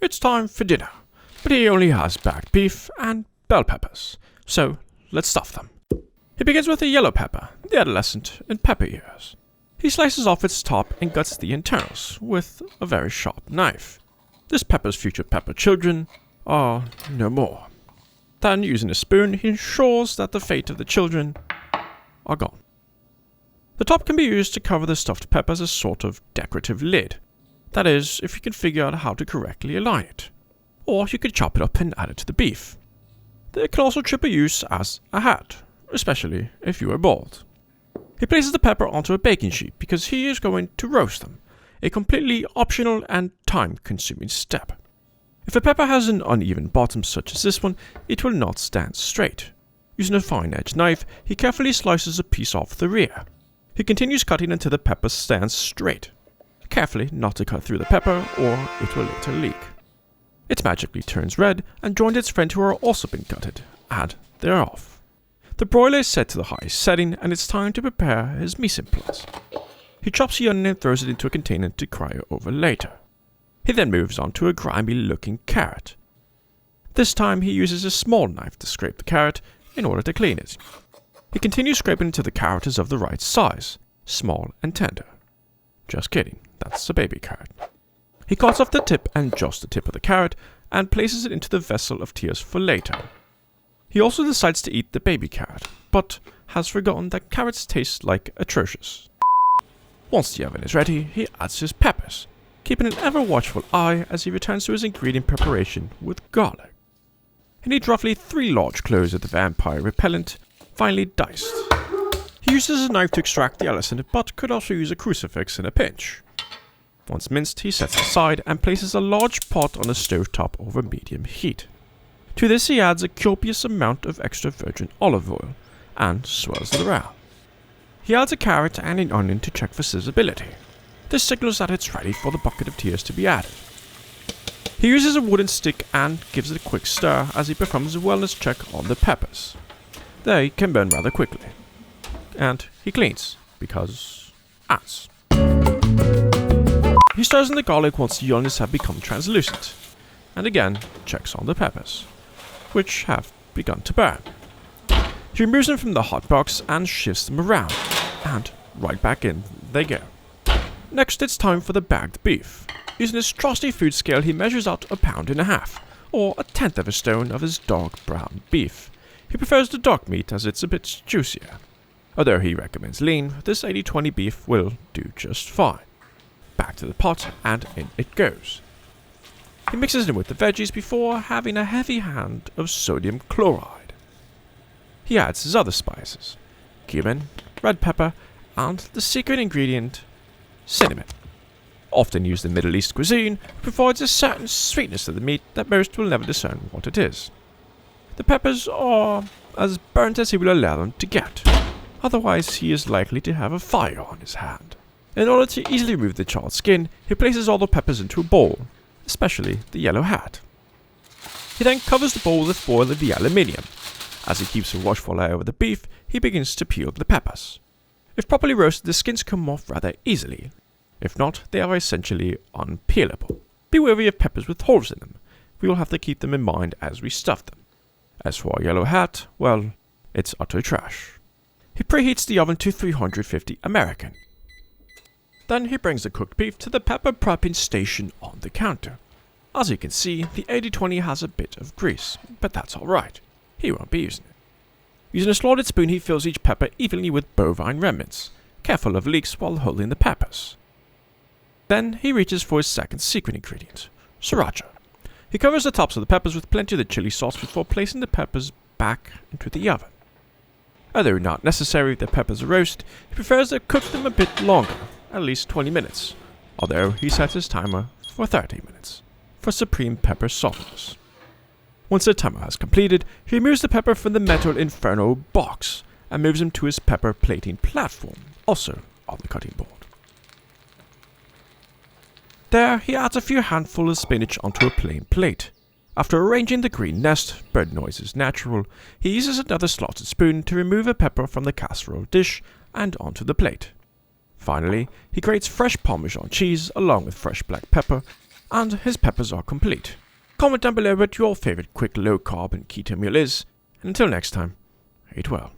It's time for dinner, but he only has bagged beef and bell peppers, so let's stuff them. He begins with a yellow pepper, the adolescent in pepper years. He slices off its top and guts the internals with a very sharp knife. This pepper's future pepper children are no more. Then, using a spoon, he ensures that the fate of the children are gone. The top can be used to cover the stuffed pepper as a sort of decorative lid. That is, if you can figure out how to correctly align it. Or you could chop it up and add it to the beef. They can also triple use as a hat, especially if you are bald. He places the pepper onto a baking sheet because he is going to roast them, a completely optional and time-consuming step. If a pepper has an uneven bottom such as this one, it will not stand straight. Using a fine-edged knife, he carefully slices a piece off the rear. He continues cutting until the pepper stands straight. Carefully not to cut through the pepper or it will later leak. It magically turns red and joins its friend who are also been gutted, and they're off. The broiler is set to the highest setting and it's time to prepare his mise en place. He chops the onion and throws it into a container to cryo over later. He then moves on to a grimy looking carrot. This time he uses a small knife to scrape the carrot in order to clean it. He continues scraping until the carrot is of the right size, small and tender. Just kidding, that's a baby carrot. He cuts off the tip and just the tip of the carrot and places it into the vessel of tears for later. He also decides to eat the baby carrot, but has forgotten that carrots taste like atrocious. Once the oven is ready, he adds his peppers, keeping an ever-watchful eye as he returns to his ingredient preparation with garlic. He needs roughly 3 large cloves of the vampire repellent, finely diced. He uses a knife to extract the allicin, but could also use a crucifix in a pinch. Once minced, he sets it aside and places a large pot on a stovetop over medium heat. To this he adds a copious amount of extra virgin olive oil and swirls it around. He adds a carrot and an onion to check for sizzability. This signals that it's ready for the bucket of tears to be added. He uses a wooden stick and gives it a quick stir as he performs a wellness check on the peppers. They can burn rather quickly. And he cleans, because ants. He stirs in the garlic once the onions have become translucent, and again checks on the peppers, which have begun to burn. He removes them from the hot box and shifts them around, and right back in they go. Next, it's time for the bagged beef. Using his trusty food scale, he measures out 1.5 pounds, or 1/10 of a stone of his dark brown beef. He prefers the dark meat as it's a bit juicier. Although he recommends lean, this 80-20 beef will do just fine. Back to the pot, and in it goes. He mixes it with the veggies before having a heavy hand of sodium chloride. He adds his other spices, cumin, red pepper, and the secret ingredient, cinnamon. Often used in Middle East cuisine, it provides a certain sweetness to the meat that most will never discern what it is. The peppers are as burnt as he will allow them to get, otherwise he is likely to have a fire on his hand. In order to easily remove the charred skin, he places all the peppers into a bowl, especially the yellow hat. He then covers the bowl with foil of the aluminium. As he keeps a watchful eye over the beef, he begins to peel the peppers. If properly roasted, the skins come off rather easily. If not, they are essentially unpeelable. Be wary of peppers with holes in them. We will have to keep them in mind as we stuff them. As for our yellow hat, well, it's utter trash. He preheats the oven to 350 American. Then he brings the cooked beef to the pepper prepping station on the counter. As you can see, the 80-20 has a bit of grease, but that's alright. He won't be using it. Using a slotted spoon, he fills each pepper evenly with bovine remnants, careful of leaks while holding the peppers. Then he reaches for his second secret ingredient, sriracha. He covers the tops of the peppers with plenty of the chili sauce before placing the peppers back into the oven. Although not necessary if the peppers are roasted, he prefers to cook them a bit longer, at least 20 minutes, although he sets his timer for 30 minutes, for supreme pepper saltiness. Once the timer has completed, he removes the pepper from the metal inferno box and moves him to his pepper plating platform, also on the cutting board. There, he adds a few handfuls of spinach onto a plain plate. After arranging the green nest, bird noise is natural, he uses another slotted spoon to remove a pepper from the casserole dish and onto the plate. Finally, he grates fresh Parmesan cheese along with fresh black pepper and his peppers are complete. Comment down below what your favorite quick low-carb and keto meal is, and until next time, eat well.